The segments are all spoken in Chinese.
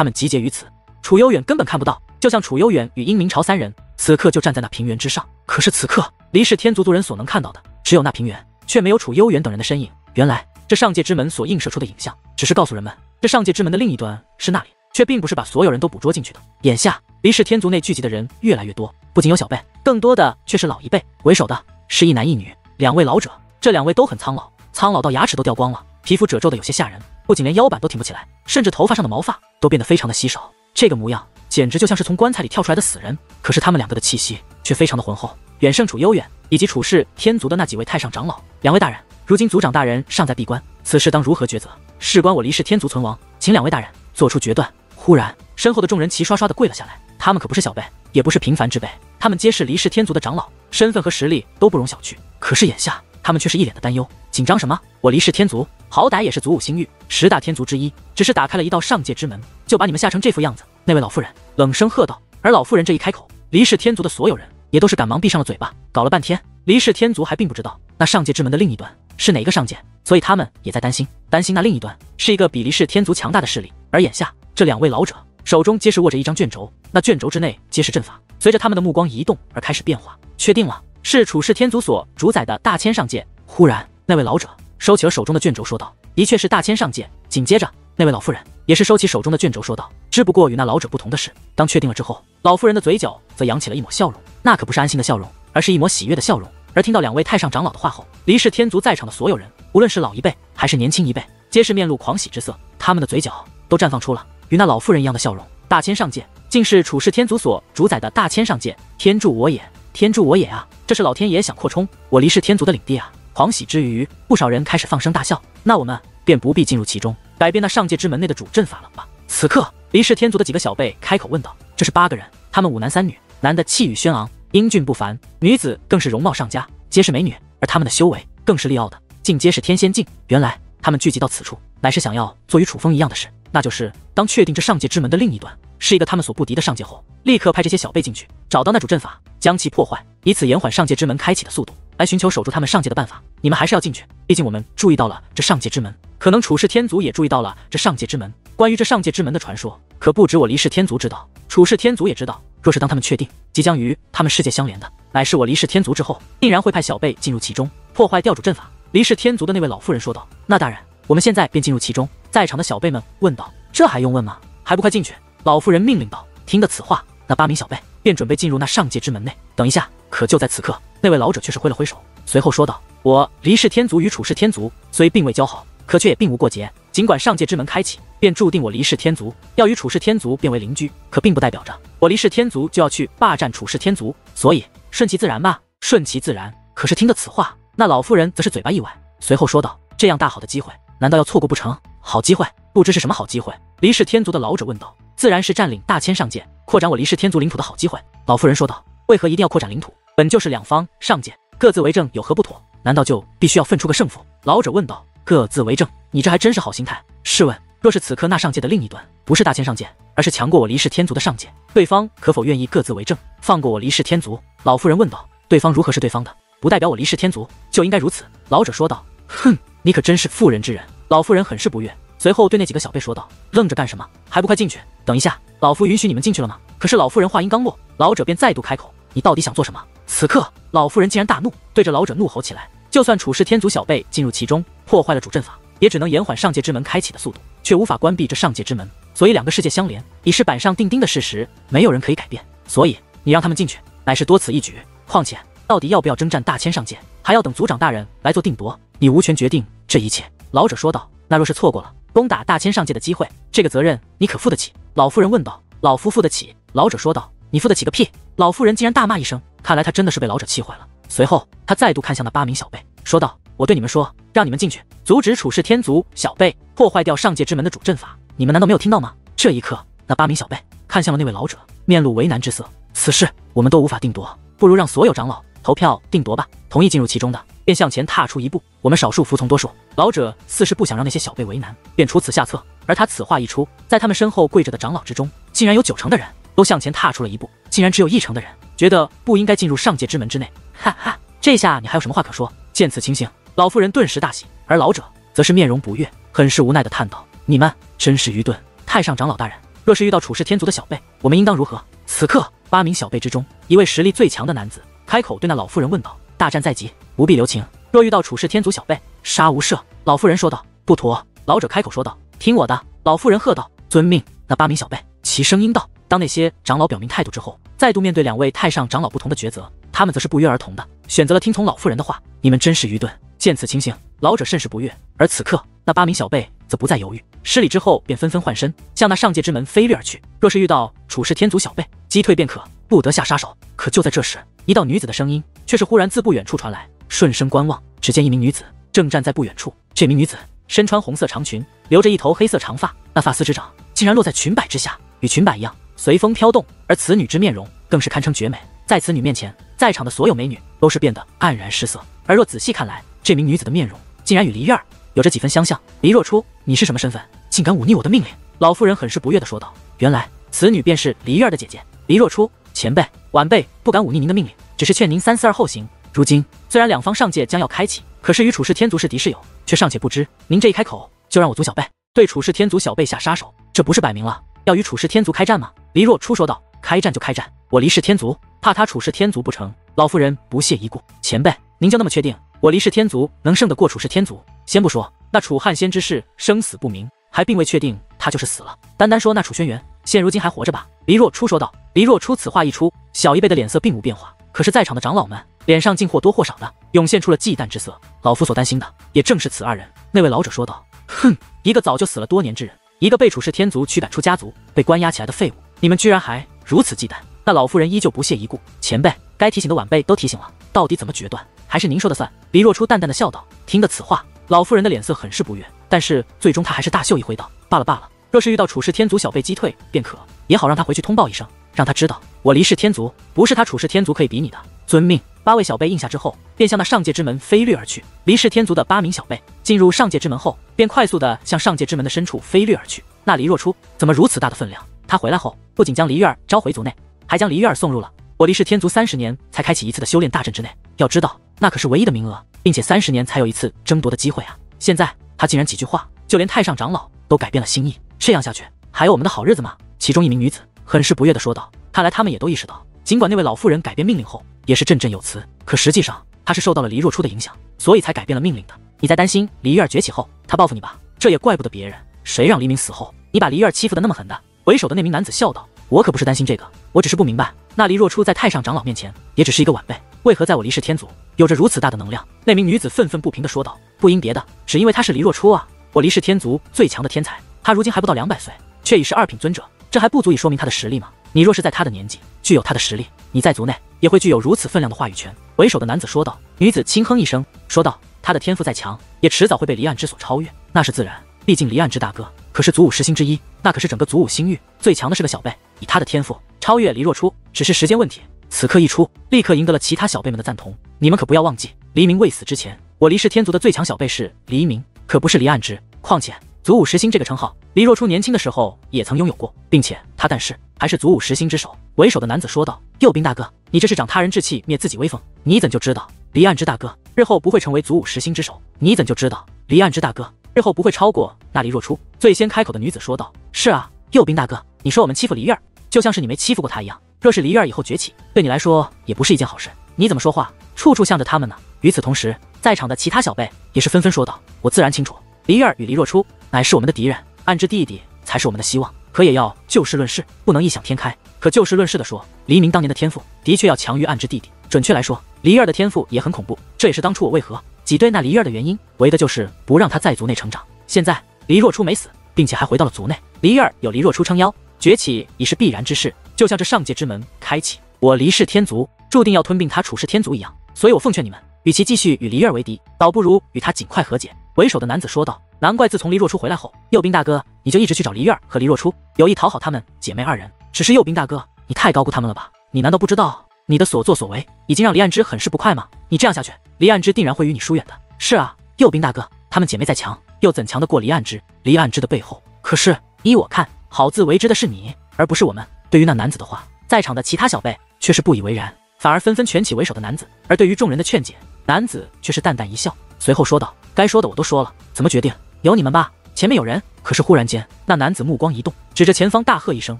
他们集结于此。楚悠远根本看不到，就像楚悠远与殷明朝三人此刻就站在那平原之上。可是此刻离世天族族人所能看到的只有那平原，却没有楚悠远等人的身影。原来这上界之门所映射出的影像，只是告诉人们这上界之门的另一端是那里，却并不是把所有人都捕捉进去的。眼下离世天族内聚集的人越来越多，不仅有小辈，更多的却是老一辈。为首的是一男一女，2位老者，这2位都很苍老，苍老到牙齿都掉光了，皮肤褶皱的有些吓人，不仅连腰板都挺不起来，甚至头发上的毛发都变得非常的稀少。这个模样简直就像是从棺材里跳出来的死人。可是他们2个的气息却非常的浑厚，远胜楚悠远以及楚氏天族的那几位太上长老。2位大人，如今族长大人尚在闭关，此事当如何抉择？事关我离世天族存亡，请2位大人做出决断。忽然身后的众人齐刷刷的跪了下来，他们可不是小辈，也不是平凡之辈，他们皆是离世天族的长老，身份和实力都不容小觑。可是眼下他们却是一脸的担忧。紧张什么？我离世天族好歹也是祖武星域10大天族之一，只是打开了一道上界之门，就把你们吓成这副样子。那位老妇人冷声喝道。而老妇人这一开口，离世天族的所有人也都是赶忙闭上了嘴巴。搞了半天，离世天族还并不知道那上界之门的另一端是哪个上界，所以他们也在担心那另一端是一个比离世天族强大的势力。而眼下这2位老者手中皆是握着一张卷轴，那卷轴之内皆是阵法，随着他们的目光移动而开始变化。确定了，是楚氏天族所主宰的大千上界。忽然那位老者收起了手中的卷轴说道，的确是大千上界。紧接着那位老妇人也是收起手中的卷轴说道，只不过与那老者不同的是，当确定了之后，老妇人的嘴角则扬起了一抹笑容，那可不是安心的笑容，而是一抹喜悦的笑容。而听到2位太上长老的话后，离世天族在场的所有人，无论是老一辈还是年轻一辈，皆是面露狂喜之色，他们的嘴角都绽放出了与那老妇人一样的笑容。大千上界竟是楚氏天族所主宰的大千上界，天助我也，天助我也啊！这是老天爷想扩充我离世天族的领地啊！狂喜之余，不少人开始放声大笑。那我们便不必进入其中，改变那上界之门内的主阵法了吧？此刻离世天族的几个小辈开口问道。这是8个人，他们5男3女，男的气宇轩昂，英俊不凡，女子更是容貌上佳，皆是美女，而他们的修为更是厉傲的，竟皆是天仙境。原来他们聚集到此处，乃是想要做与楚风一样的事，那就是当确定这上界之门的另一端是一个他们所不敌的上界后，立刻派这些小辈进去，找到那主阵法，将其破坏，以此延缓上界之门开启的速度，来寻求守住他们上界的办法。你们还是要进去，毕竟我们注意到了这上界之门，可能楚氏天族也注意到了这上界之门。关于这上界之门的传说，可不止我离世天族知道，楚氏天族也知道。若是当他们确定即将与他们世界相连的乃是我离世天族之后，定然会派小辈进入其中，破坏掉主阵法。离世天族的那位老妇人说道。那大人，我们现在便进入其中。在场的小辈们问道。这还用问吗？还不快进去！老妇人命令道。听得此话，那8名小辈便准备进入那上界之门内。等一下！可就在此刻，那位老者却是挥了挥手，随后说道：我离世天族与楚氏天族虽并未交好，可却也并无过节。尽管上界之门开启，便注定我离世天族要与楚氏天族变为邻居，可并不代表着我离世天族就要去霸占楚氏天族，所以顺其自然吧，顺其自然。可是听得此话，那老妇人则是嘴巴一歪，随后说道：这样大好的机会，难道要错过不成？好机会，不知是什么好机会？离世天族的老者问道。自然是占领大千上界，扩展我离世天族领土的好机会。老妇人说道。为何一定要扩展领土？本就是2方上界，各自为政有何不妥？难道就必须要分出个胜负？老者问道。各自为政，你这还真是好心态。试问，若是此刻那上界的另一端不是大千上界，而是强过我离世天族的上界，对方可否愿意各自为政，放过我离世天族？老妇人问道。对方如何是对方的？不代表我离世天族就应该如此。老者说道。哼，你可真是妇人之仁。老妇人很是不悦，随后对那几个小辈说道。愣着干什么？还不快进去！等一下，老夫允许你们进去了吗？可是老妇人话音刚落，老者便再度开口。你到底想做什么？此刻老妇人竟然大怒，对着老者怒吼起来。就算楚氏天族小辈进入其中，破坏了主阵法，也只能延缓上界之门开启的速度，却无法关闭这上界之门。所以2个世界相连已是板上钉钉的事实，没有人可以改变。所以你让他们进去，乃是多此一举。况且到底要不要征战大千上界，还要等族长大人来做定夺，你无权决定这一切。老者说道。那若是错过了攻打大千上界的机会，这个责任你可负得起？老妇人问道。老夫负得起。老者说道。你负得起个屁！老妇人竟然大骂一声，看来她真的是被老者气坏了。随后她再度看向那8名小辈，说道。我对你们说，让你们进去，阻止楚氏天族小辈破坏掉上界之门的主阵法，你们难道没有听到吗？这一刻，那8名小辈看向了那位老者，面露为难之色。此事我们都无法定夺，不如让所有长老投票定夺吧。同意进入其中的便向前踏出一步，我们少数服从多数。老者似是不想让那些小辈为难，便出此下策。而他此话一出，在他们身后跪着的长老之中，竟然有90%的人都向前踏出了一步，竟然只有1%的人觉得不应该进入上界之门之内。哈哈，这下你还有什么话可说？见此情形，老妇人顿时大喜，而老者则是面容不悦，很是无奈地叹道：你们真是愚钝！太上长老大人，若是遇到处世天族的小辈，我们应当如何？”此刻，8名小辈之中，一位实力最强的男子开口对那老妇人问道：“大战在即，不必留情。若遇到处世天族小辈，杀无赦。”老妇人说道：“不妥。”老者开口说道：“听我的。”老妇人喝道：“遵命！”那8名小辈齐声应道。当那些长老表明态度之后，再度面对2位太上长老不同的抉择，他们则是不约而同的选择了听从老妇人的话。你们真是愚钝！见此情形，老者甚是不悦。而此刻，那8名小辈则不再犹豫，施礼之后便纷纷换身，向那上界之门飞掠而去。若是遇到处世天族小辈，击退便可，不得下杀手。可就在这时，一道女子的声音却是忽然自不远处传来。顺声观望，只见一名女子正站在不远处。这名女子身穿红色长裙，留着一头黑色长发，那发丝之长竟然落在裙摆之下，与裙摆一样随风飘动。而此女之面容更是堪称绝美，在此女面前，在场的所有美女都是变得黯然失色。而若仔细看来，这名女子的面容竟然与黎月儿有着几分相像。黎若初，你是什么身份，竟敢忤逆我的命令？老妇人很是不悦地说道。原来此女便是黎月儿的姐姐黎若初。前辈晚辈不敢忤逆您的命令，只是劝您三思而后行。如今虽然2方上界将要开启，可是与处世天族是敌是友，却尚且不知。您这一开口，就让我族小辈对处世天族小辈下杀手，这不是摆明了要与处世天族开战吗？黎若初说道。开战就开战，我黎氏天族怕他处世天族不成？老妇人不屑一顾。前辈您就那么确定我黎氏天族能胜得过处世天族？先不说那楚汉仙之事生死不明，还并未确定他就是死了，单说那楚轩辕现如今还活着吧？黎若初说道。黎若初此话一出，小一辈的脸色并无变化，可是在场的长老们脸上竟或多或少的涌现出了忌惮之色。老夫所担心的也正是此2人。那位老者说道。哼，一个早就死了多年之人，一个被处世天族驱赶出家族被关押起来的废物，你们居然还如此忌惮？那老妇人依旧不屑一顾。前辈该提醒的晚辈都提醒了，到底怎么决断还是您说的算。黎若初淡淡的笑道。听得此话，老妇人的脸色很是不悦，但是最终她还是大袖一挥道：罢了罢了，若是遇到处世天族小辈击退便可，也好让他回去通报一声，让他知道我黎氏天族不是他处世天族可以比拟的。遵命。8位小辈应下之后，便向那上界之门飞掠而去。黎氏天族的8名小辈进入上界之门后，便快速的向上界之门的深处飞掠而去。那黎若初怎么如此大的分量？他回来后不仅将黎月儿召回族内，还将黎月儿送入了我黎氏天族30年才开启一次的修炼大阵之内。要知道那可是唯一的名额，并且30年才有一次争夺的机会啊！现在他竟然几句话就连太上长老都改变了心意，这样下去还有我们的好日子吗？其中一名女子很是不悦地说道。看来他们也都意识到，尽管那位老妇人改变命令后也是振振有词，可实际上她是受到了黎若初的影响，所以才改变了命令的。你在担心黎月儿崛起后他报复你吧？这也怪不得别人，谁让黎明死后你把黎月儿欺负得那么狠的？为首的那名男子笑道。我可不是担心这个，我只是不明白，那黎若初在太上长老面前也只是一个晚辈，为何在我黎氏天族有着如此大的能量？那名女子愤愤不平地说道。不因别的，只因为她是黎若初啊，我黎氏天族最强的天才，她如今还不到200岁，却已是2品尊者，这还不足以说明她的实力吗？你若是在她的年纪具有她的实力，你在族内也会具有如此分量的话语权。为首的男子说道。女子轻哼一声说道。她的天赋再强，也迟早会被离岸之所超越，那是自然，毕竟离岸之大哥可是祖武10星之一，那可是整个祖武星域最强的是个小辈，以他的天赋超越黎若初只是时间问题。此刻一出，立刻赢得了其他小辈们的赞同。你们可不要忘记，黎明未死之前，我黎氏天族的最强小辈是黎明，可不是离岸之。况且祖武10星这个称号，黎若初年轻的时候也曾拥有过，并且他但是还是祖武10星之首。为首的男子说道。右兵大哥，你这是长他人志气，灭自己威风，你怎就知道离岸之大哥日后不会成为祖武10星之首？你怎就知道离岸之大哥日后不会超过那黎若初？最先开口的女子说道。是啊，右兵大哥，你说我们欺负黎月儿，就像是你没欺负过她一样。若是黎月儿以后崛起，对你来说也不是一件好事。你怎么说话，处处向着他们呢？与此同时，在场的其他小辈也是纷纷说道。我自然清楚，黎月儿与黎若初乃是我们的敌人，暗之弟弟才是我们的希望，可也要就事论事，不能异想天开。可就事论事的说，黎明当年的天赋的确要强于暗之弟弟，准确来说，黎月儿的天赋也很恐怖，这也是当初我为何挤兑那黎月儿的原因，为的就是不让她在族内成长。现在黎若初没死，并且还回到了族内，黎月儿有黎若初撑腰，崛起已是必然之事。就像这上界之门开启，我黎氏天族注定要吞并他处世天族一样，所以我奉劝你们，与其继续与黎月儿为敌，倒不如与他尽快和解。为首的男子说道。难怪自从黎若初回来后，右兵大哥你就一直去找黎月儿和黎若初，有意讨好他们姐妹2人。只是右兵大哥，你太高估他们了吧？你难道不知道你的所作所为已经让离岸之很是不快吗？你这样下去，离岸之定然会与你疏远的。是啊，右兵大哥，他们姐妹再强，又怎强得过离岸之？离岸之的背后，可是依我看，好自为之的是你，而不是我们。对于那男子的话，在场的其他小辈却是不以为然，反而纷纷拳起为首的男子。而对于众人的劝解，男子却是淡淡一笑，随后说道：该说的我都说了，怎么决定由你们吧。前面有人。可是忽然间，那男子目光一动，指着前方大喝一声。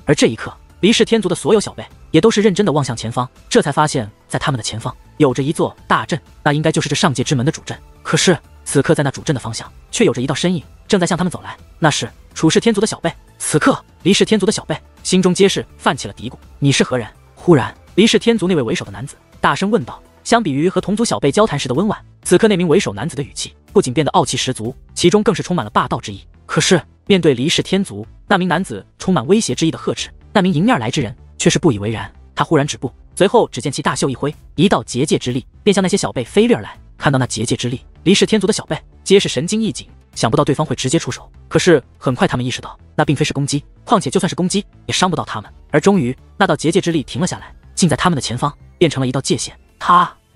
而这一刻，离氏天族的所有小辈也都是认真的望向前方，这才发现，在他们的前方有着一座大阵，那应该就是这上界之门的主阵。可是此刻在那主阵的方向，却有着一道身影正在向他们走来，那是楚氏天族的小辈。此刻，离氏天族的小辈心中皆是泛起了嘀咕：你是何人？忽然，离氏天族那位为首的男子大声问道。相比于和同族小辈交谈时的温婉，此刻那名为首男子的语气不仅变得傲气十足，其中更是充满了霸道之意。可是面对离氏天族，那名男子充满威胁之意的呵斥，那名迎面而来之人却是不以为然。他忽然止步，随后只见其大袖一挥，一道结界之力便向那些小辈飞掠而来。看到那结界之力，离氏天族的小辈皆是神经一紧，想不到对方会直接出手。可是很快他们意识到，那并非是攻击，况且就算是攻击也伤不到他们。而终于，那道结界之力停了下来，竟在他们的前方变成了一道界限。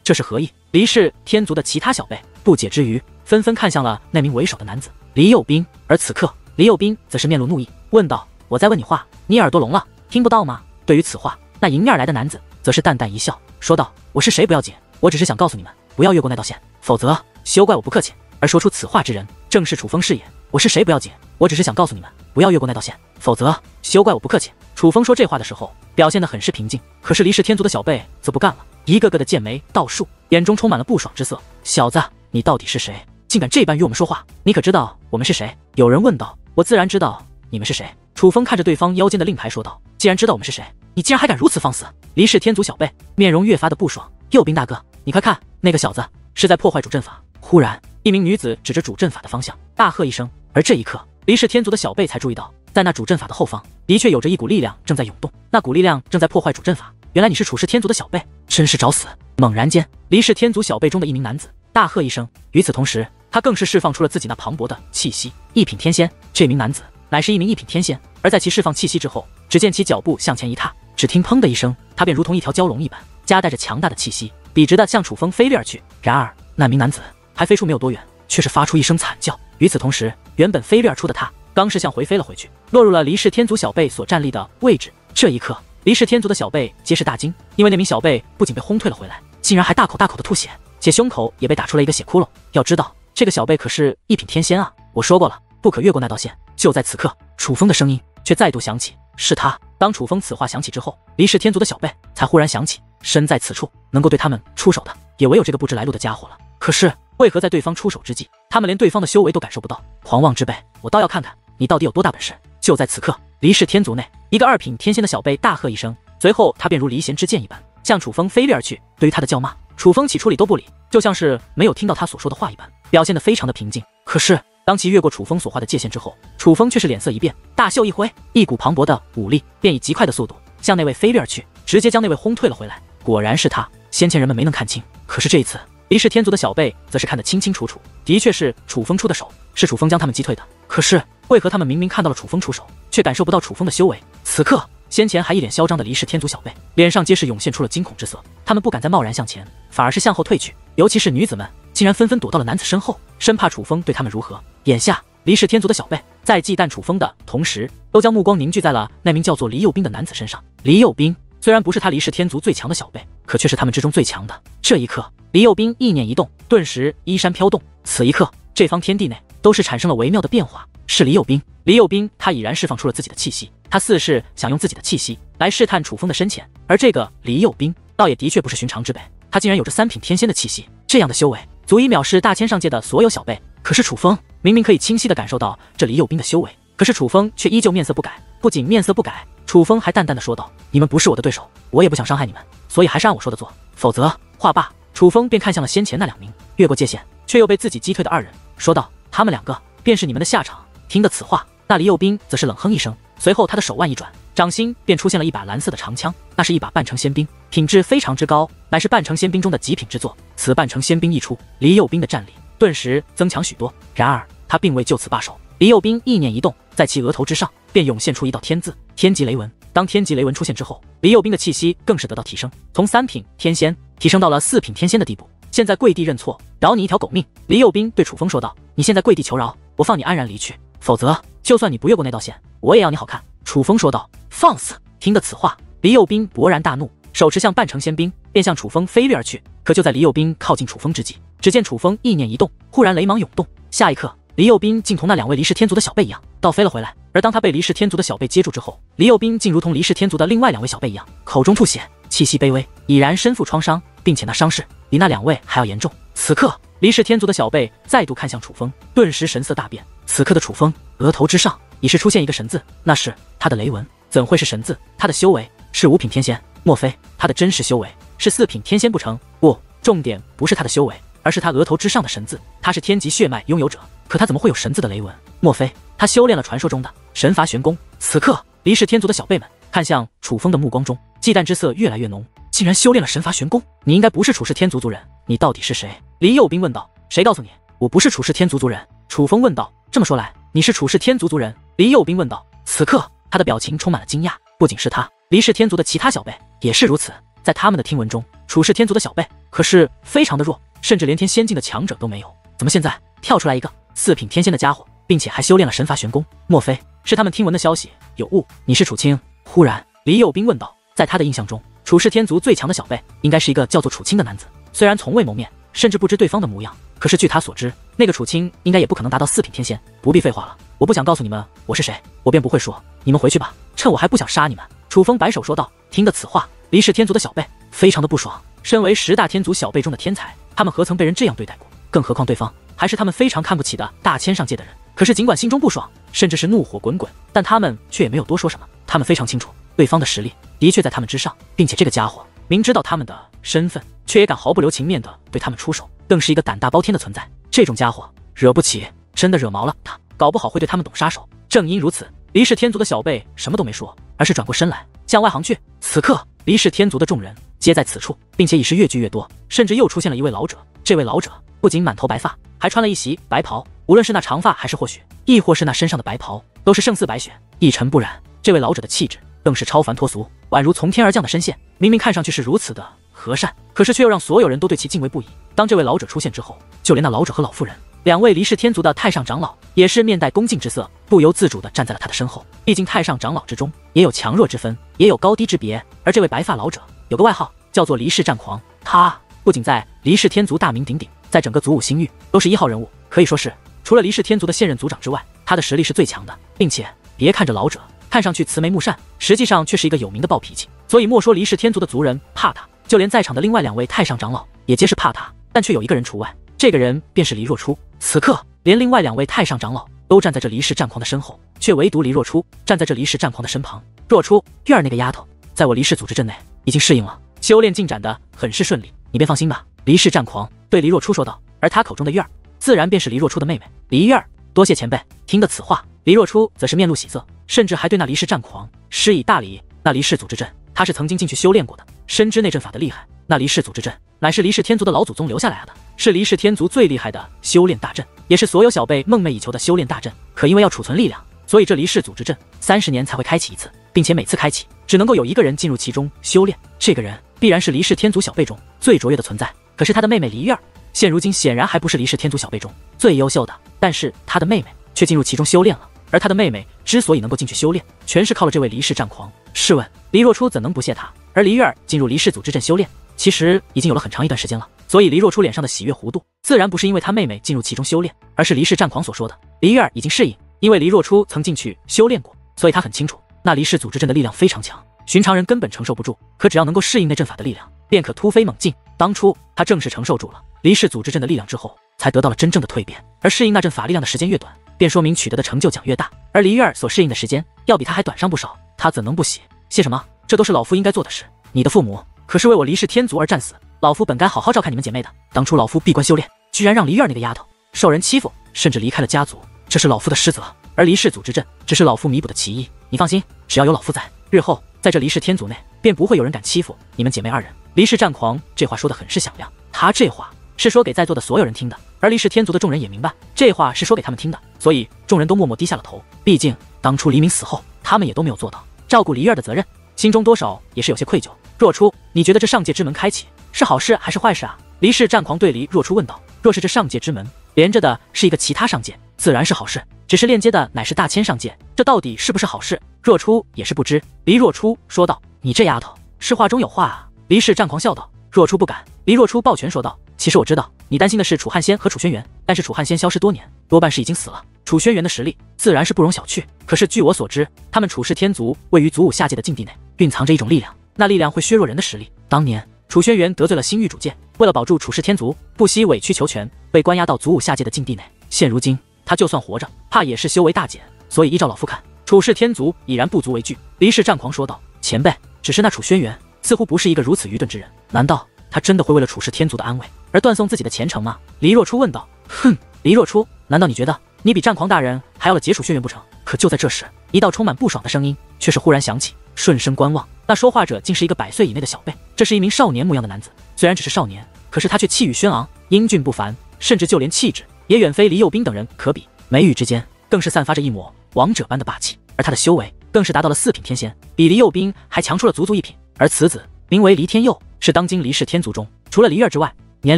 这是何意？离氏天族的其他小辈不解之余，纷纷看向了那名为首的男子黎佑斌。而此刻，黎佑斌则是面露怒意，问道：我在问你话，你耳朵聋了，听不到吗？对于此话，那迎面而来的男子则是淡淡一笑，说道：我是谁不要紧，我只是想告诉你们，不要越过那道线，否则休怪我不客气。而说出此话之人正是楚风是也。我是谁不要紧，我只是想告诉你们，不要越过那道线，否则休怪我不客气。楚风说这话的时候表现得很是平静，可是离氏天族的小辈则不干了，一个个的剑眉倒竖，眼中充满了不爽之色。小子，你到底是谁？竟敢这般与我们说话？你可知道我们是谁？有人问道。我自然知道你们是谁。楚风看着对方腰间的令牌说道。既然知道我们是谁，你竟然还敢如此放肆！离氏天族小辈面容越发的不爽。佑斌大哥，你快看，那个小子是在破坏主阵法。忽然，一名女子指着主阵法的方向大喝一声，而这一刻，离氏天族的小辈才注意到，在那主阵法的后方的确有着一股力量正在涌动，那股力量正在破坏主阵法。原来你是楚氏天族的小辈，真是找死！猛然间，离氏天族小辈中的一名男子大喝一声，与此同时，他更是释放出了自己那磅礴的气息。一品天仙，这名男子乃是一名一品天仙，而在其释放气息之后，只见其脚步向前一踏，只听砰的一声，他便如同一条蛟龙一般，夹带着强大的气息，笔直的向楚风飞掠而去。然而，那名男子还飞出没有多远，却是发出一声惨叫。与此同时，原本飞掠而出的他，刚是向回飞了回去，落入了离氏天族小辈所站立的位置。这一刻，离氏天族的小辈皆是大惊，因为那名小辈不仅被轰退了回来，竟然还大口大口的吐血，且胸口也被打出了一个血窟窿。要知道，这个小辈可是一品天仙啊！我说过了，不可越过那道线。就在此刻，楚风的声音却再度响起，是他。当楚风此话响起之后，离氏天族的小辈才忽然想起，身在此处能够对他们出手的，也唯有这个不知来路的家伙了。可是为何在对方出手之际，他们连对方的修为都感受不到？狂妄之辈，我倒要看看你到底有多大本事！就在此刻，离氏天族内一个2品天仙的小辈大喝一声，随后他便如离弦之箭一般向楚风飞掠而去。对于他的叫骂，楚风起初理都不理，就像是没有听到他所说的话一般，表现得非常的平静。可是当其越过楚风所画的界限之后，楚风却是脸色一变，大袖一挥，一股磅礴的武力便以极快的速度向那位飞掠而去，直接将那位轰退了回来。果然是他，先前人们没能看清，可是这一次离氏天族的小辈则是看得清清楚楚，的确是楚风出的手，是楚风将他们击退的。可是为何他们明明看到了楚风出手，却感受不到楚风的修为？此刻，先前还一脸嚣张的离氏天族小辈脸上皆是涌现出了惊恐之色，他们不敢再贸然向前，反而是向后退去，尤其是女子们竟然纷纷躲到了男子身后，生怕楚风对他们如何。眼下离氏天族的小辈在忌惮楚风的同时，都将目光凝聚在了那名叫做黎佑斌的男子身上。黎佑斌虽然不是他离氏天族最强的小辈，可却是他们之中最强的。这一刻，黎佑斌意念一动，顿时衣衫飘动，此一刻，这方天地内都是产生了微妙的变化。是黎佑斌，黎佑斌他已然释放出了自己的气息，他似是想用自己的气息来试探楚风的深浅。而这个黎佑斌倒也的确不是寻常之辈，他竟然有着3品天仙的气息，这样的修为足以藐视大千上界的所有小辈。可是楚风明明可以清晰地感受到这黎佑斌的修为，可是楚风却依旧面色不改。不仅面色不改，楚风还淡淡的说道：你们不是我的对手，我也不想伤害你们，所以还是按我说的做，否则……话罢，楚风便看向了先前那2名越过界限却又被自己击退的2人，说道：他们2个便是你们的下场。听得此话，那黎佑斌则是冷哼一声，随后他的手腕一转，掌心便出现了一把蓝色的长枪，那是一把半成仙兵，品质非常之高，乃是半成仙兵中的极品之作。此半成仙兵一出，黎佑斌的战力顿时增强许多。然而他并未就此罢手，黎佑斌意念一动，在其额头之上便涌现出一道天字天级雷纹。当天级雷纹出现之后，黎佑斌的气息更是得到提升，从3品天仙提升到了4品天仙的地步。现在跪地认错，饶你一条狗命。黎佑斌对楚风说道：你现在跪地求饶，我放你安然离去，否则就算你不越过那道线，我也要你好看。楚风说道：放肆！听得此话，黎佑斌勃然大怒，手持向半成仙兵便向楚风飞掠而去。可就在黎佑斌靠近楚风之际，只见楚风意念一动，忽然雷芒涌动，下一刻黎佑斌竟同那2位离世天族的小辈一样倒飞了回来。而当他被离世天族的小辈接住之后，黎佑斌竟如同离世天族的另外2位小辈一样，口中吐血，气息卑微，已然身负创伤，并且那伤势比那2位还要严重。此刻，离世天族的小辈再度看向楚风，顿时神色大变。此刻的楚风额头之上已是出现一个神字，那是他的雷纹。怎会是神字？他的修为是5品天仙，莫非他的真实修为是4品天仙不成？不，重点不是他的修为，而是他额头之上的神字。他是天级血脉拥有者，可他怎么会有神字的雷纹？莫非他修炼了传说中的神罚玄功？此刻，离世天族的小辈们看向楚风的目光中，忌惮之色越来越浓。竟然修炼了神罚玄功！你应该不是楚氏天族族人，你到底是谁？黎佑斌问道。谁告诉你我不是楚氏天族族人？楚风问道。这么说来，你是楚氏天族族人？黎佑斌问道。此刻，他的表情充满了惊讶。不仅是他，离世天族的其他小辈也是如此。在他们的听闻中，楚氏天族的小辈可是非常的弱，甚至连天仙境的强者都没有。怎么现在跳出来一个4品天仙的家伙，并且还修炼了神罚玄功？莫非是他们听闻的消息有误？你是楚清？忽然，黎佑斌问道。在他的印象中，楚氏天族最强的小辈应该是一个叫做楚清的男子。虽然从未谋面，甚至不知对方的模样，可是据他所知，那个楚清应该也不可能达到4品天仙。不必废话了，我不想告诉你们我是谁，我便不会说。你们回去吧，趁我还不想杀你们。楚风摆手说道。听得此话，离世天族的小辈非常的不爽。身为10大天族小辈中的天才，他们何曾被人这样对待过？更何况对方还是他们非常看不起的大千上界的人。可是尽管心中不爽，甚至是怒火滚滚，但他们却也没有多说什么。他们非常清楚，对方的实力的确在他们之上，并且这个家伙明知道他们的身份，却也敢毫不留情面的对他们出手，更是一个胆大包天的存在。这种家伙惹不起，真的惹毛了他，搞不好会对他们动杀手。正因如此，离世天族的小辈什么都没说，而是转过身来向外行去。此刻，离世天族的众人皆在此处，并且已是越聚越多，甚至又出现了一位老者。这位老者不仅满头白发，还穿了一袭白袍，无论是那长发还是或许亦或是那身上的白袍，都是胜似白雪，一尘不染。这位老者的气质更是超凡脱俗，宛如从天而降的神仙。明明看上去是如此的和善，可是却又让所有人都对其敬畏不已。当这位老者出现之后，就连那老者和老妇人2位离世天族的太上长老也是面带恭敬之色，不由自主地站在了他的身后。毕竟太上长老之中也有强弱之分，也有高低之别。而这位白发老者有个外号叫做离世战狂，他不仅在离世天族大名鼎鼎，在整个祖武星域都是1号人物，可以说是除了离世天族的现任族长之外，他的实力是最强的。并且别看着老者看上去慈眉目善，实际上却是一个有名的暴脾气。所以莫说离世天族的族人怕他，就连在场的另外2位太上长老也皆是怕他。但却有一个人除外，这个人便是黎若初。此刻连另外2位太上长老都站在这离世战狂的身后，却唯独黎若初站在这离世战狂的身旁。若初，月儿那个丫头在我离世组织阵内已经适应了，修炼进展的很是顺利，你便放心吧。离世战狂对黎若初说道。而他口中的月儿自然便是黎若初的妹妹黎月儿。多谢前辈。听得此话，黎若初则是面露喜色，甚至还对那离世战狂施以大礼。那离世组织阵他是曾经进去修炼过的，深知那阵法的厉害。那离世组织阵乃是离世天族的老祖宗留下来的，是离世天族最厉害的修炼大阵，也是所有小辈梦寐以求的修炼大阵。可因为要储存力量，所以这离世组织阵30年才会开启一次，并且每次开启只能够有1个人进入其中修炼。这个人必然是离世天族小辈中最卓越的存在。可是他的妹妹黎月儿现如今显然还不是离世天族小辈中最优秀的，但是他的妹妹却进入其中修炼了。而他的妹妹之所以能够进去修炼，全是靠了这位离世战狂。试问黎若初怎能不谢他？而黎月儿进入离世组织阵修炼，其实已经有了很长一段时间了，所以黎若初脸上的喜悦弧度自然不是因为他妹妹进入其中修炼，而是离世战狂所说的黎月儿已经适应。因为黎若初曾进去修炼过，所以他很清楚那离世组织阵的力量非常强，寻常人根本承受不住。可只要能够适应那阵法的力量，便可突飞猛进。当初他正是承受住了离世组织阵的力量之后，才得到了真正的蜕变。而适应那阵法力量的时间越短，便说明取得的成就奖越大。而黎月儿所适应的时间要比他还短上不少，他怎能不喜？谢什么？这都是老夫应该做的事。你的父母可是为我离世天族而战死，老夫本该好好照看你们姐妹的。当初老夫闭关修炼，居然让黎月儿那个丫头受人欺负，甚至离开了家族，这是老夫的失责。而离世组织阵只是老夫弥补的其一。你放心，只要有老夫在，日后在这离世天族内，便不会有人敢欺负你们姐妹2人。离世战狂这话说得很是响亮，他这话是说给在座的所有人听的，而离世天族的众人也明白这话是说给他们听的，所以众人都默默低下了头。毕竟当初黎明死后，他们也都没有做到照顾黎月儿的责任，心中多少也是有些愧疚。若初，你觉得这上界之门开启是好事还是坏事啊？离世战狂对黎若初问道。若是这上界之门连着的是一个其他上界，自然是好事，只是链接的乃是大千上界，这到底是不是好事？若初也是不知。黎若初说道。你这丫头是话中有话啊。离世战狂笑道。若初不敢。黎若初抱拳说道。其实我知道你担心的是楚汉仙和楚轩辕，但是楚汉仙消失多年，多半是已经死了。楚轩辕的实力自然是不容小觑，可是据我所知，他们楚氏天族位于祖武下界的禁地内，蕴藏着一种力量，那力量会削弱人的实力。当年楚轩辕得罪了星域主界，为了保住楚氏天族，不惜委曲求全，被关押到祖武下界的禁地内。现如今他就算活着，怕也是修为大减。所以依照老夫看，楚氏天族已然不足为惧。离世战狂说道：“前辈，只是那楚轩辕似乎不是一个如此愚钝之人，难道他真的会为了楚氏天族的安危而断送自己的前程吗？”黎若初问道。哼，黎若初，难道你觉得你比战狂大人还要了解楚轩辕不成？可就在这时，一道充满不爽的声音却是忽然响起。顺声观望，那说话者竟是一个100岁以内的小辈。这是一名少年模样的男子，虽然只是少年，可是他却气宇轩昂，英俊不凡，甚至就连气质也远非黎佑斌等人可比。眉宇之间更是散发着一抹王者般的霸气，而他的修为更是达到了4品天仙，比黎佑斌还强出了足足1品。而此子名为黎天佑，是当今黎氏天族中除了黎儿之外年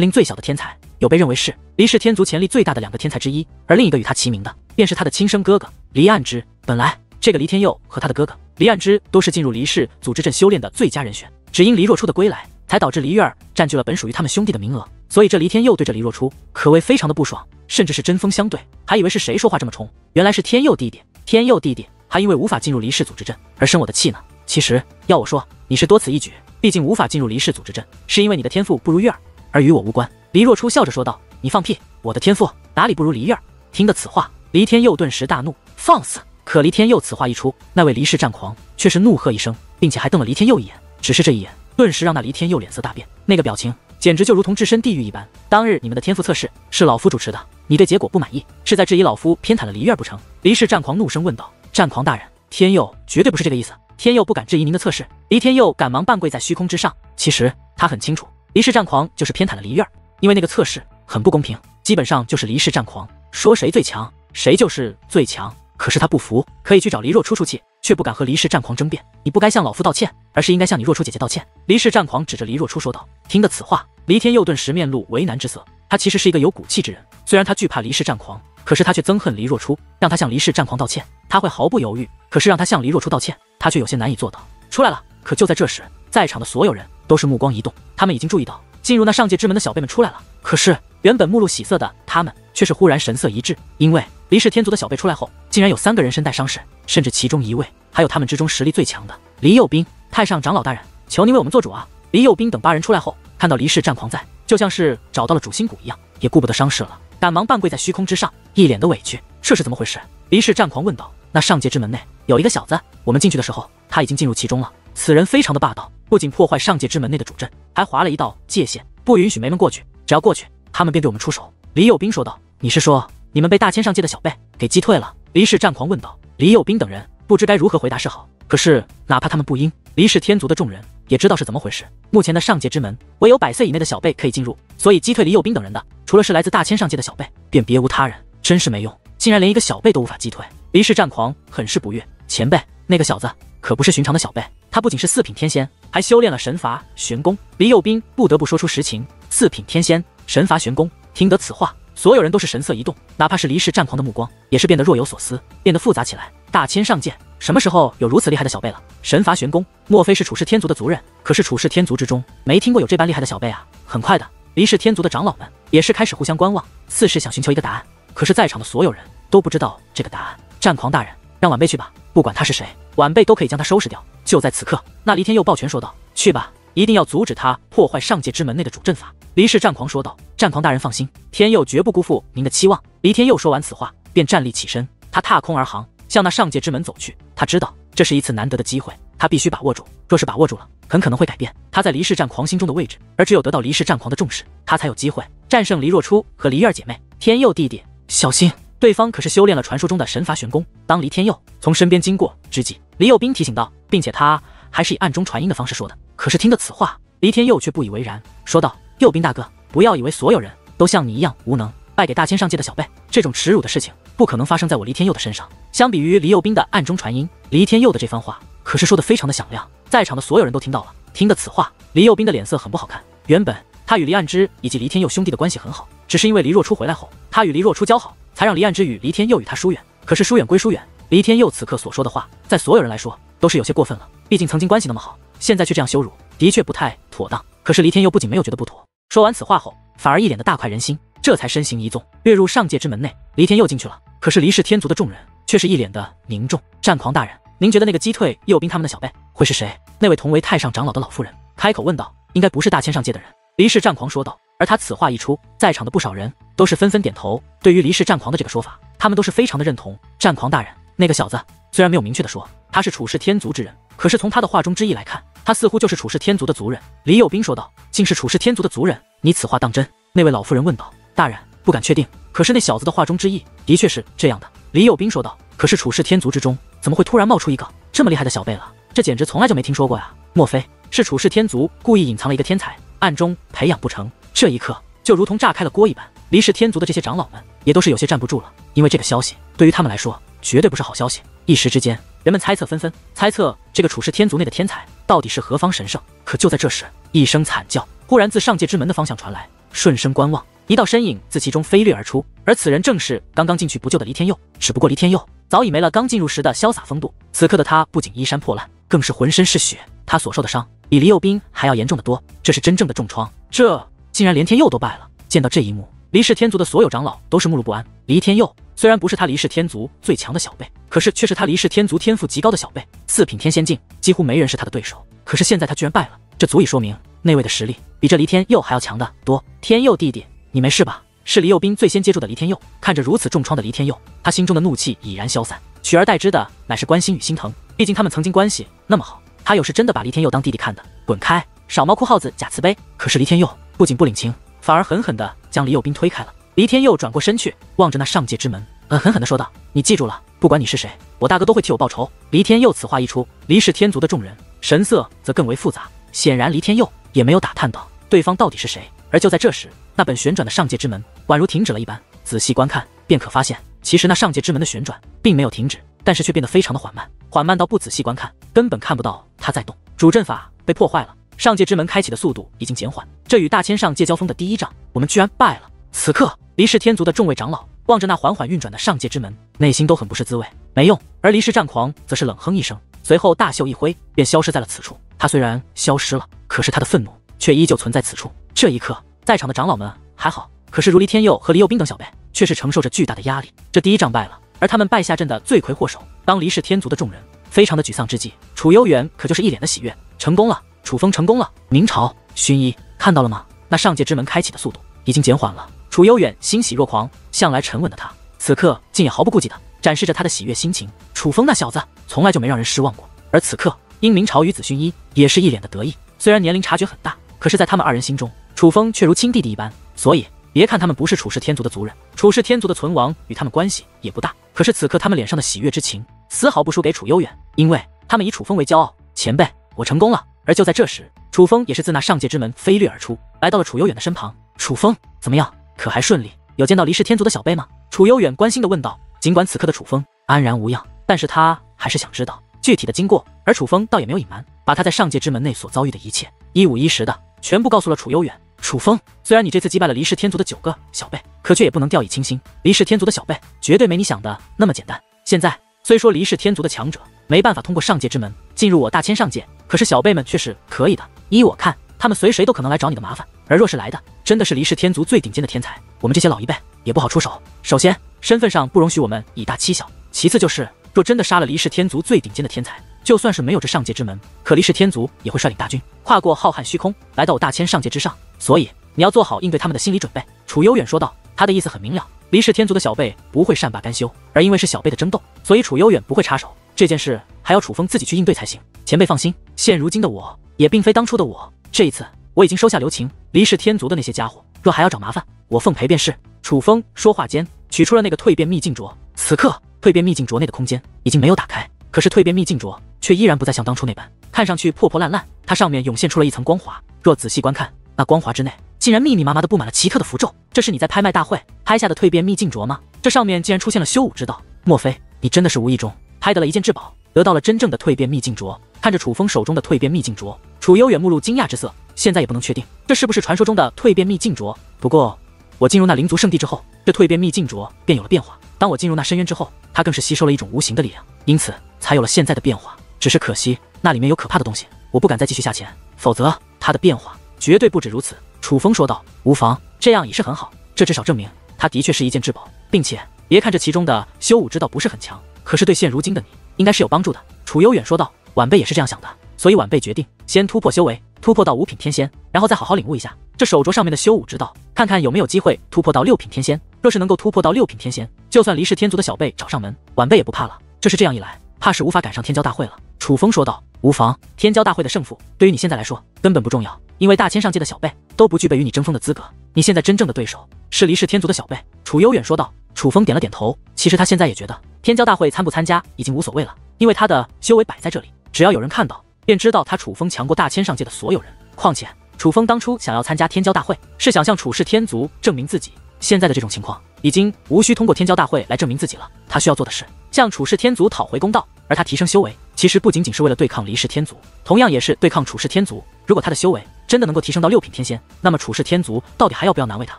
龄最小的天才，有被认为是黎氏天族潜力最大的2个天才之一。而另一个与他齐名的，便是他的亲生哥哥黎岸之。本来这个黎天佑和他的哥哥黎岸之都是进入黎氏组织阵修炼的最佳人选，只因黎若初的归来，才导致黎月儿占据了本属于他们兄弟的名额。所以这黎天佑对着黎若初可谓非常的不爽，甚至是针锋相对，还以为是谁说话这么冲，原来是天佑弟弟。天佑弟弟还因为无法进入黎氏组织阵而生我的气呢。其实要我说，你是多此一举，毕竟无法进入黎氏组织阵，是因为你的天赋不如月儿，而与我无关。黎若初笑着说道：“你放屁，我的天赋哪里不如黎月儿？”听得此话，黎天佑顿时大怒，放肆！可黎天佑此话一出，那位黎氏战狂却是怒喝一声，并且还瞪了黎天佑一眼。只是这一眼，顿时让那黎天佑脸色大变，那个表情简直就如同置身地狱一般。当日你们的天赋测试是老夫主持的，你对结果不满意，是在质疑老夫偏袒了黎月儿不成？黎氏战狂怒声问道。战狂大人，天佑绝对不是这个意思，天佑不敢质疑您的测试。黎天佑赶忙半跪在虚空之上。其实他很清楚，黎氏战狂就是偏袒了黎月儿，因为那个测试很不公平，基本上就是黎氏战狂说谁最强，谁就是最强。可是他不服，可以去找黎若初出气，却不敢和黎氏战狂争辩。你不该向老夫道歉，而是应该向你若初姐姐道歉。黎氏战狂指着黎若初说道。听得此话，黎天佑顿时面露为难之色。他其实是一个有骨气之人，虽然他惧怕黎氏战狂，可是他却憎恨黎若初。让他向黎氏战狂道歉，他会毫不犹豫；可是让他向黎若初道歉，他却有些难以做到。出来了！可就在这时，在场的所有人都是目光一动，他们已经注意到进入那上界之门的小辈们出来了。可是原本目露喜色的他们，却是忽然神色一滞，因为黎氏天族的小辈出来后，竟然有3个人身带伤势，甚至其中1位还有他们之中实力最强的黎佑斌。太上长老大人，求您为我们做主啊！黎佑斌等8人出来后，看到黎氏战狂在，就像是找到了主心骨一样，也顾不得伤势了，赶忙半跪在虚空之上，一脸的委屈。这是怎么回事？黎氏战狂问道。那上界之门内有一个小子，我们进去的时候，他已经进入其中了。此人非常的霸道，不仅破坏上界之门内的主阵，还划了一道界限，不允许梅们过去，只要过去，他们便对我们出手。黎佑斌说道。你是说你们被大千上界的小辈给击退了？黎氏战狂问道。黎佑斌等人不知该如何回答是好，可是哪怕他们不应，黎氏天族的众人也知道是怎么回事。目前的上界之门唯有100岁以内的小辈可以进入，所以击退黎佑斌等人的，除了是来自大千上界的小辈，便别无他人。真是没用，竟然连一个小辈都无法击退。黎氏战狂很是不悦。前辈，那个小子可不是寻常的小辈，他不仅是4品天仙，还修炼了神罚玄功。黎佑斌不得不说出实情：4品天仙，神罚玄功。听得此话，所有人都是神色一动，哪怕是黎氏战狂的目光也是变得若有所思，变得复杂起来。大千上界什么时候有如此厉害的小辈了？神罚玄功，莫非是楚氏天族的族人？可是楚氏天族之中没听过有这般厉害的小辈啊！很快的，黎氏天族的长老们也是开始互相观望，似是想寻求一个答案。可是在场的所有人都不知道这个答案。战狂大人，让晚辈去吧，不管他是谁，晚辈都可以将他收拾掉。就在此刻，那黎天佑抱拳说道：“去吧，一定要阻止他破坏上界之门内的主阵法。”黎氏战狂说道：“战狂大人放心，天佑绝不辜负您的期望。”黎天佑说完此话，便站立起身，他踏空而行，向那上界之门走去。他知道这是一次难得的机会，他必须把握住。若是把握住了，很可能会改变他在黎氏战狂心中的位置，而只有得到黎氏战狂的重视，他才有机会战胜黎若初和黎二姐妹。天佑弟弟，小心！对方可是修炼了传说中的神罚玄功。当黎天佑从身边经过之际，黎佑斌提醒道，并且他还是以暗中传音的方式说的。可是听得此话，黎天佑却不以为然，说道：“佑斌大哥，不要以为所有人都像你一样无能，败给大千上界的小辈，这种耻辱的事情不可能发生在我黎天佑的身上。”相比于黎佑斌的暗中传音，黎天佑的这番话可是说的非常的响亮，在场的所有人都听到了。听得此话，黎佑斌的脸色很不好看。原本他与黎岸之以及黎天佑兄弟的关系很好，只是因为黎若初回来后，他与黎若初交好，才让黎岸之与黎天佑与他疏远。可是疏远归疏远，黎天佑此刻所说的话，在所有人来说都是有些过分了。毕竟曾经关系那么好，现在却这样羞辱，的确不太妥当。可是黎天佑不仅没有觉得不妥，说完此话后，反而一脸的大快人心。这才身形一纵，跃入上界之门内。黎天佑进去了，可是黎氏天族的众人却是一脸的凝重。战狂大人，您觉得那个击退右兵他们的小辈会是谁？那位同为太上长老的老妇人开口问道。应该不是大千上界的人，黎氏战狂说道。而他此话一出，在场的不少人都是纷纷点头。对于黎氏战狂的这个说法，他们都是非常的认同。战狂大人，那个小子虽然没有明确的说他是处氏天族之人，可是从他的话中之意来看，他似乎就是处氏天族的族人。黎右兵说道。竟是处氏天族的族人？你此话当真？那位老妇人问道。大人，不敢确定，可是那小子的话中之意的确是这样的。黎右兵说道。可是处氏天族之中怎么会突然冒出一个这么厉害的小辈了？这简直从来就没听说过呀！莫非是处氏天族故意隐藏了一个天才，暗中培养不成？这一刻就如同炸开了锅一般，黎氏天族的这些长老们也都是有些站不住了，因为这个消息对于他们来说绝对不是好消息。一时之间，人们猜测纷纷，猜测这个处氏天族内的天才到底是何方神圣。可就在这时，一声惨叫忽然自上界之门的方向传来，顺声观望，一道身影自其中飞掠而出，而此人正是刚刚进去不久的黎天佑。只不过黎天佑早已没了刚进入时的潇洒风度，此刻的他不仅衣衫破烂，更是浑身是血。他所受的伤比黎右兵还要严重的多，这是真正的重创。这竟然连天佑都败了！见到这一幕，黎氏天族的所有长老都是目露不安。黎天佑虽然不是他黎氏天族最强的小辈，可是却是他黎氏天族天赋极高的小辈，4品天仙境，几乎没人是他的对手。可是现在他居然败了，这足以说明那位的实力比这黎天佑还要强的多。天佑弟弟，你没事吧？是黎右兵最先接住的黎天佑，看着如此重创的黎天佑，他心中的怒气已然消散，取而代之的乃是关心与心疼。毕竟他们曾经关系那么好，他有是真的把黎天佑当弟弟看的。滚开，少毛哭耗子假慈悲！可是黎天佑不仅不领情，反而狠狠地将黎右兵推开了。黎天佑转过身去，望着那上界之门，狠狠地说道：“你记住了，不管你是谁，我大哥都会替我报仇。”黎天佑此话一出，黎氏天族的众人神色则更为复杂。显然黎天佑也没有打探到对方到底是谁。而就在这时，那本旋转的上界之门宛如停止了一般，仔细观看便可发现，其实那上界之门的旋转并没有停止，但是却变得非常的缓慢，缓慢到不仔细观看根本看不到它在动。主阵法被破坏了，上界之门开启的速度已经减缓，这与大千上界交锋的第一仗，我们居然败了。此刻，黎氏天族的众位长老望着那缓缓运转的上界之门，内心都很不是滋味。没用。而黎氏战狂则是冷哼一声，随后大袖一挥，便消失在了此处。他虽然消失了，可是他的愤怒却依旧存在此处。这一刻，在场的长老们还好，可是如黎天佑和黎右兵等小辈却是承受着巨大的压力。这第一仗败了，而他们败下阵的罪魁祸首，当黎氏天族的众人非常的沮丧之际，楚幽远可就是一脸的喜悦。成功了，楚风成功了！明朝薰衣看到了吗？那上界之门开启的速度已经减缓了。楚幽远欣喜若狂，向来沉稳的他，此刻竟也毫不顾忌的展示着他的喜悦心情。楚风那小子从来就没让人失望过。而此刻，殷明朝与子薰衣也是一脸的得意。虽然年龄差距很大，可是在他们二人心中，楚风却如亲弟弟一般。所以别看他们不是处氏天族的族人，处氏天族的存亡与他们关系也不大，可是此刻他们脸上的喜悦之情丝毫不输给楚幽远，因为他们以楚风为骄傲。前辈，我成功了！而就在这时，楚风也是自那上界之门飞掠而出，来到了楚幽远的身旁。楚风，怎么样？可还顺利？有见到黎氏天族的小辈吗？楚幽远关心地问道。尽管此刻的楚风安然无恙，但是他还是想知道具体的经过。而楚风倒也没有隐瞒，把他在上界之门内所遭遇的一切一五一十的全部告诉了楚幽远。楚风，虽然你这次击败了黎氏天族的9个小辈，可却也不能掉以轻心。黎氏天族的小辈绝对没你想的那么简单。现在虽说黎氏天族的强者没办法通过上界之门进入我大千上界，可是小辈们却是可以的。依我看，他们随谁都可能来找你的麻烦，而若是来的真的是黎氏天族最顶尖的天才，我们这些老一辈也不好出手。首先，身份上不容许我们以大欺小；其次就是，若真的杀了黎氏天族最顶尖的天才，就算是没有这上界之门，可黎氏天族也会率领大军跨过浩瀚虚空，来到我大千上界之上。所以你要做好应对他们的心理准备。楚幽远说道。他的意思很明了，黎氏天族的小辈不会善罢甘休，而因为是小辈的争斗，所以楚幽远不会插手。这件事还要楚风自己去应对才行。前辈放心，现如今的我也并非当初的我，这一次我已经收下留情。黎氏天族的那些家伙若还要找麻烦，我奉陪便是。楚风说话间取出了那个蜕变秘境镯，此刻蜕变秘境镯内的空间已经没有打开，可是蜕变秘境镯却依然不再像当初那般，看上去破破烂烂。它上面涌现出了一层光华，若仔细观看，那光华之内竟然密密麻麻的布满了奇特的符咒。这是你在拍卖大会拍下的蜕变秘境镯吗？这上面竟然出现了修武之道，莫非你真的是无意中拍得了一件至宝，得到了真正的蜕变秘境镯？看着楚风手中的蜕变秘境镯，楚幽远目露惊讶之色。现在也不能确定这是不是传说中的蜕变秘境镯，不过我进入那灵族圣地之后，这蜕变秘境镯便有了变化。当我进入那深渊之后，它更是吸收了一种无形的力量，因此才有了现在的变化。只是可惜那里面有可怕的东西，我不敢再继续下潜，否则它的变化绝对不止如此。楚风说道。无妨，这样已是很好。这至少证明他的确是一件至宝，并且别看这其中的修武之道不是很强，可是对现如今的你应该是有帮助的。楚悠远说道。晚辈也是这样想的，所以晚辈决定先突破修为，突破到5品天仙，然后再好好领悟一下这手镯上面的修武之道，看看有没有机会突破到6品天仙。若是能够突破到6品天仙，就算离世天族的小辈找上门，晚辈也不怕了。这是这样一来，怕是无法赶上天骄大会了。楚风说道。无妨，天骄大会的胜负对于你现在来说根本不重要，因为大千上界的小辈都不具备与你争锋的资格。你现在真正的对手是离世天族的小辈。楚悠远说道。楚风点了点头，其实他现在也觉得天骄大会参不参加已经无所谓了，因为他的修为摆在这里，只要有人看到便知道他楚风强过大千上界的所有人。况且楚风当初想要参加天骄大会，是想向楚氏天族证明自己，现在的这种情况已经无需通过天骄大会来证明自己了。他需要做的是向楚氏天族讨回公道，而他提升修为其实不仅仅是为了对抗离世天族，同样也是对抗楚氏天族。如果他的修为真的能够提升到6品天仙，那么楚氏天族到底还要不要难为他，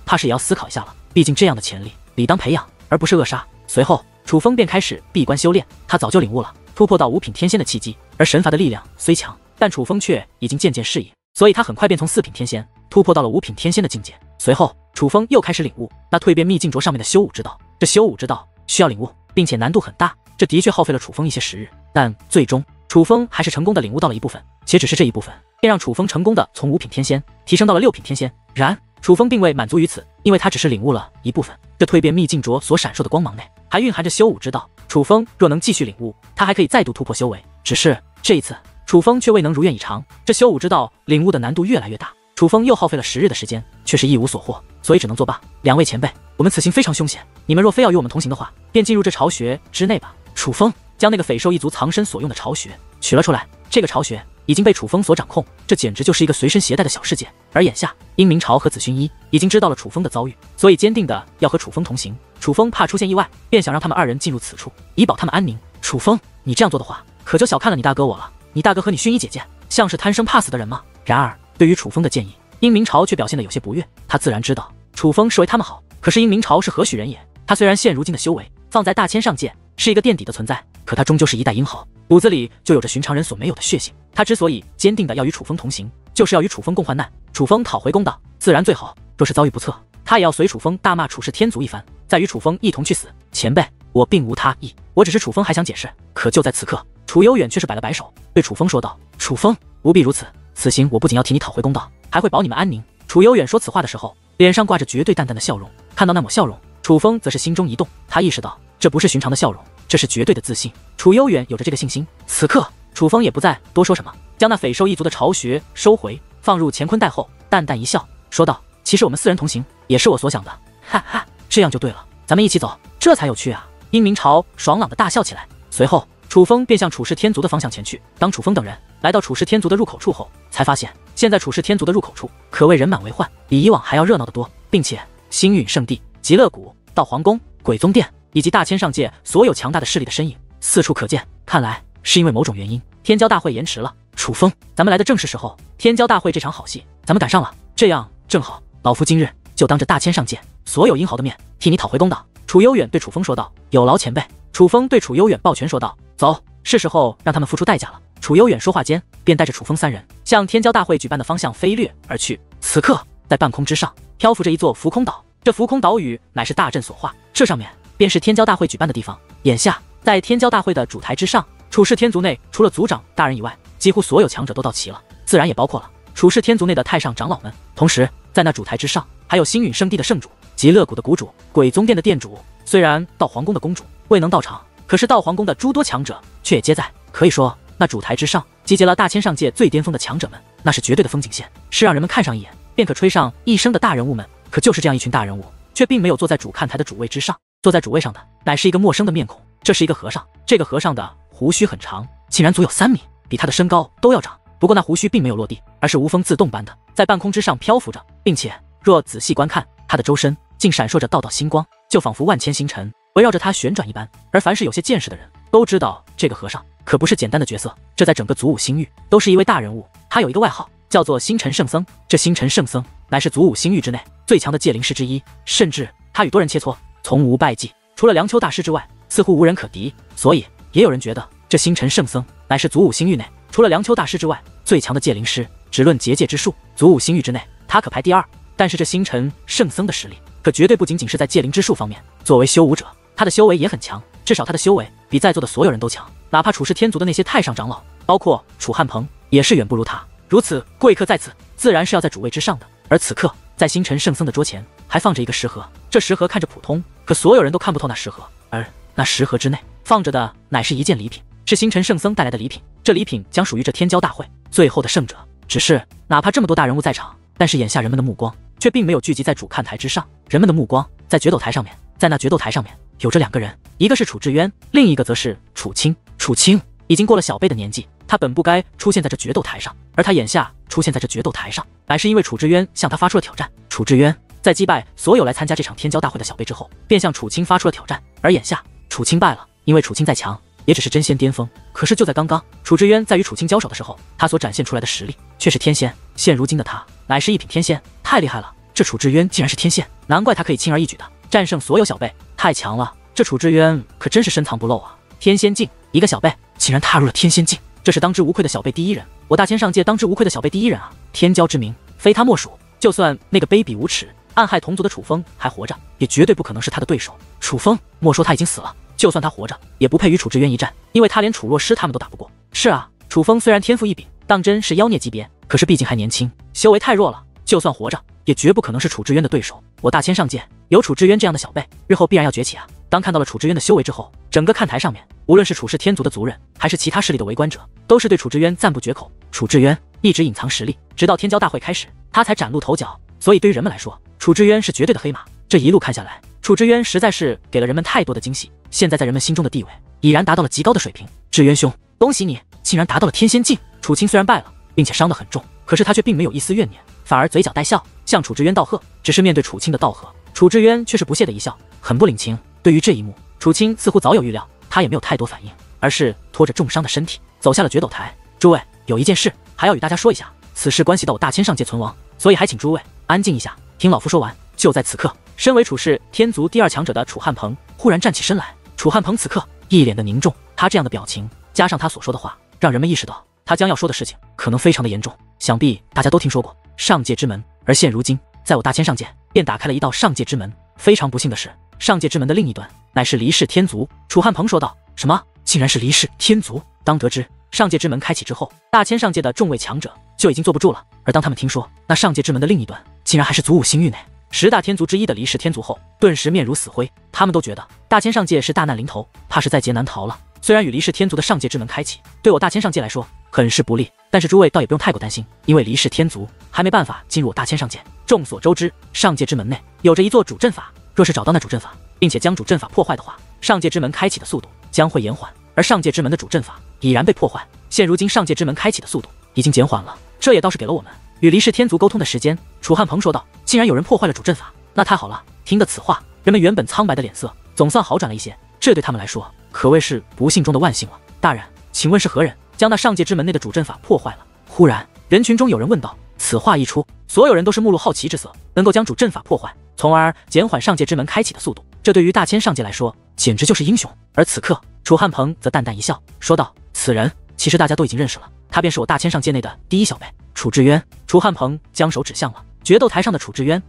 怕是也要思考一下了。毕竟这样的潜力理当培养，而不是扼杀。随后楚风便开始闭关修炼，他早就领悟了突破到5品天仙的契机，而神罚的力量虽强，但楚风却已经渐渐适应，所以他很快便从4品天仙突破到了5品天仙的境界。随后楚风又开始领悟那蜕变秘境镯上面的修武之道，这修武之道需要领悟，并且难度很大，这的确耗费了楚风一些时日，但最终楚风还是成功的领悟到了一部分，且只是这一部分便让楚风成功的从5品天仙提升到了6品天仙。然楚风并未满足于此，因为他只是领悟了一部分，这蜕变秘境镯所闪烁的光芒内还蕴含着修武之道。楚风若能继续领悟，他还可以再度突破修为，只是这一次楚风却未能如愿以偿，这修武之道领悟的难度越来越大，楚风又耗费了10日的时间，却是一无所获，所以只能作罢。两位前辈，我们此行非常凶险，你们若非要与我们同行的话，便进入这巢穴之内吧。楚风将那个匪兽一族藏身所用的巢穴取了出来，这个巢穴已经被楚风所掌控，这简直就是一个随身携带的小世界。而眼下殷明朝和紫薰衣已经知道了楚风的遭遇，所以坚定的要和楚风同行。楚风怕出现意外，便想让他们2人进入此处，以保他们安宁。楚风，你这样做的话，可就小看了你大哥我了。你大哥和你薰衣姐姐像是贪生怕死的人吗？然而对于楚风的建议，殷明朝却表现得有些不悦。他自然知道楚风是为他们好，可是殷明朝是何许人也？他虽然现如今的修为放在大千上界是一个垫底的存在，可他终究是一代英豪，骨子里就有着寻常人所没有的血性。他之所以坚定的要与楚风同行，就是要与楚风共患难，楚风讨回公道，自然最好。若是遭遇不测，他也要随楚风大骂楚氏天族一番，再与楚风一同去死。前辈，我并无他意，我只是楚风还想解释，可就在此刻，楚悠远却是摆了摆手，对楚风说道：楚风，不必如此，此行我不仅要替你讨回公道，还会保你们安宁。楚悠远说此话的时候，脸上挂着绝对淡淡的笑容，看到那抹笑容，楚风则是心中一动，他意识到这不是寻常的笑容，这是绝对的自信。楚悠远有着这个信心。此刻楚风也不再多说什么，将那匪兽一族的巢穴收回，放入乾坤袋后，淡淡一笑，说道：其实我们4人同行也是我所想的，哈哈，这样就对了，咱们一起走，这才有趣啊。殷明朝爽朗的大笑起来，随后楚风便向楚氏天族的方向前去。当楚风等人来到楚氏天族的入口处后，才发现现在楚氏天族的入口处可谓人满为患，比以往还要热闹得多，并且星陨圣地、极乐谷、道皇宫、鬼宗殿以及大千上界所有强大的势力的身影四处可见。看来是因为某种原因，天骄大会延迟了。楚风，咱们来的正是时候，天骄大会这场好戏咱们赶上了，这样正好，老夫今日就当着大千上界所有英豪的面替你讨回公道。楚悠远对楚风说道：有劳前辈。楚风对楚悠远抱拳说道：走，是时候让他们付出代价了。楚悠远说话间便带着楚风3人向天骄大会举办的方向飞掠而去。此刻在半空之上漂浮着一座浮空岛，这浮空岛屿乃是大阵所化，这上面便是天骄大会举办的地方。眼下在天骄大会的主台之上，楚氏天族内除了族长大人以外，几乎所有强者都到齐了，自然也包括了楚氏天族内的太上长老们。同时在那主台之上还有星陨圣地的圣主、极乐谷的谷主、鬼宗殿的殿主。虽然道皇宫的公主未能到场，可是道皇宫的诸多强者却也皆在，可以说那主台之上集结了大千上界最巅峰的强者们，那是绝对的风景线，是让人们看上一眼便可吹上一生的大人物们。可就是这样一群大人物，却并没有坐在主看台的主位之上，坐在主位上的乃是一个陌生的面孔，这是一个和尚。这个和尚的胡须很长，竟然足有3米，比他的身高都要长。不过那胡须并没有落地，而是无风自动般的在半空之上漂浮着，并且若仔细观看，他的周身竟闪烁着道道星光，就仿佛万千星辰围绕着他旋转一般。而凡是有些见识的人都知道，这个和尚可不是简单的角色，这在整个祖武星域都是一位大人物。他有一个外号叫做星辰圣僧，这星辰圣僧乃是祖武星域之内最强的界灵师之一，甚至他与多人切磋，从无败绩，除了梁丘大师之外，似乎无人可敌。所以也有人觉得这星辰圣僧乃是祖武星域内除了梁丘大师之外最强的界灵师。只论结界之术，祖武星域之内他可排第2，但是这星辰圣僧的实力可可绝对不仅仅是在戒灵之术方面。作为修武者，他的修为也很强，至少他的修为比在座的所有人都强。哪怕楚氏天族的那些太上长老，包括楚汉鹏，也是远不如他。如此，贵客在此，自然是要在主位之上的。而此刻，在星辰圣僧的桌前，还放着一个食盒。这食盒看着普通，可所有人都看不透那食盒。而那食盒之内放着的，乃是一件礼品，是星辰圣僧带来的礼品。这礼品将属于这天骄大会最后的胜者。只是，哪怕这么多大人物在场，但是眼下人们的目光却并没有聚集在主看台之上，人们的目光在决斗台上面。在那决斗台上面，有着2个人，一个是楚志渊，另一个则是楚青。楚青已经过了小辈的年纪，他本不该出现在这决斗台上，而他眼下出现在这决斗台上，乃是因为楚志渊向他发出了挑战。楚志渊在击败所有来参加这场天骄大会的小辈之后，便向楚青发出了挑战。而眼下楚青败了，因为楚青再强，也只是真仙巅峰。可是就在刚刚，楚志渊在与楚青交手的时候，他所展现出来的实力却是天仙。现如今的他乃是一品天仙，太厉害了！这楚志渊竟然是天仙，难怪他可以轻而易举的战胜所有小辈，太强了！这楚志渊可真是深藏不露啊！天仙境，一个小辈竟然踏入了天仙境，这是当之无愧的小辈第一人，我大千上界当之无愧的小辈第一人啊！天骄之名，非他莫属。就算那个卑鄙无耻、暗害同族的楚风还活着，也绝对不可能是他的对手。楚风，莫说他已经死了，就算他活着，也不配与楚志渊一战，因为他连楚若诗他们都打不过。是啊，楚风虽然天赋异禀，当真是妖孽级别，可是毕竟还年轻，修为太弱了，就算活着，也绝不可能是楚志渊的对手。我大千上界有楚志渊这样的小辈，日后必然要崛起啊！当看到了楚志渊的修为之后，整个看台上面，无论是楚氏天族的族人，还是其他势力的围观者，都是对楚志渊赞不绝口。楚志渊一直隐藏实力，直到天骄大会开始，他才崭露头角。所以对于人们来说，楚志渊是绝对的黑马。这一路看下来，楚志渊实在是给了人们太多的惊喜。现在在人们心中的地位已然达到了极高的水平。志渊兄，恭喜你，竟然达到了天仙境！楚青虽然败了，并且伤得很重，可是他却并没有一丝怨念，反而嘴角带笑，向楚志渊道贺。只是面对楚青的道贺，楚志渊却是不屑的一笑，很不领情。对于这一幕，楚青似乎早有预料，他也没有太多反应，而是拖着重伤的身体走下了决斗台。诸位，有一件事还要与大家说一下，此事关系到我大千上界存亡，所以还请诸位安静一下，听老夫说完。就在此刻，身为楚氏天族第2强者的楚汉鹏忽然站起身来。楚汉鹏此刻一脸的凝重，他这样的表情加上他所说的话，让人们意识到他将要说的事情可能非常的严重。想必大家都听说过上界之门，而现如今在我大千上界便打开了一道上界之门。非常不幸的是，上界之门的另一端乃是离世天族。楚汉鹏说道：什么？竟然是离世天族？当得知上界之门开启之后，大千上界的众位强者就已经坐不住了。而当他们听说那上界之门的另一端竟然还是祖武星域内10大天族之一的离世天族后，顿时面如死灰。他们都觉得大千上界是大难临头，怕是在劫难逃了。虽然与离世天族的上界之门开启对我大千上界来说很是不利，但是诸位倒也不用太过担心，因为离世天族还没办法进入我大千上界。众所周知，上界之门内有着一座主阵法，若是找到那主阵法，并且将主阵法破坏的话，上界之门开启的速度将会延缓。而上界之门的主阵法已然被破坏，现如今上界之门开启的速度已经减缓了，这也倒是给了我们与离世天族沟通的时间。楚汉鹏说道：既然有人破坏了主阵法，那太好了。听得此话，人们原本苍白的脸色总算好转了一些，这对他们来说可谓是不幸中的万幸了。大人，请问是何人将那上界之门内的主阵法破坏了？忽然人群中有人问道。此话一出，所有人都是目露好奇之色，能够将主阵法破坏，从而减缓上界之门开启的速度，这对于大千上界来说简直就是英雄。而此刻楚汉鹏则淡淡一笑，说道：此人其实大家都已经认识了，他便是我大千上界内的第1小辈楚志渊。楚汉鹏将手指向了决斗台上的楚志渊。